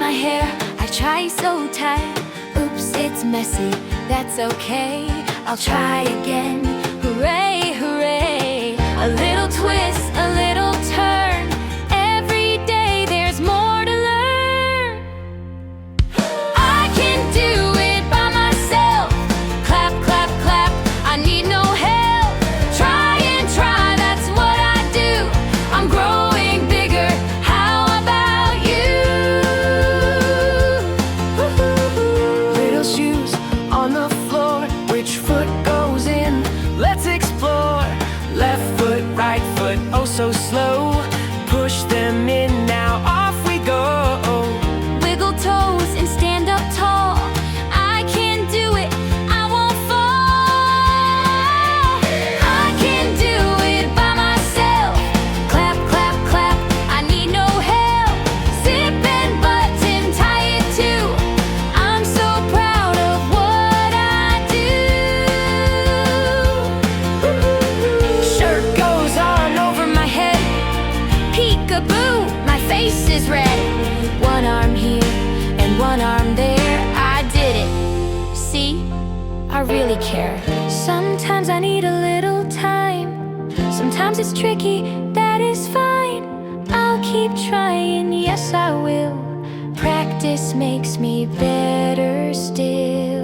my hair, I try so tight. Oops, it's messy, that's okay. I'll try again, hooray, hooray. A little twist, a little turn. Every day there's more to learn. I can do it by myself. Clap, clap, clap, I need no help. Try and try, that's what I do. I'm growing bigger, how about you? Little shoes on the floor, which foot goes in? Let's explore. Left foot, right foot, oh so slow. Push them in, now off we go. Wiggle toes and stand up tall. I can do it, I won't fall. I can do it by myself. Clap, clap, clap, I need no help. Zip and button, tie it too. I'm so proud of what I do. Shirt goes on over my head. Peekaboo, my face is red. One arm here and one arm there. I did it. See, I really care. Sometimes I need a little time. Sometimes it's tricky, that is fine. I'll keep trying, yes I will. Practice makes me better still.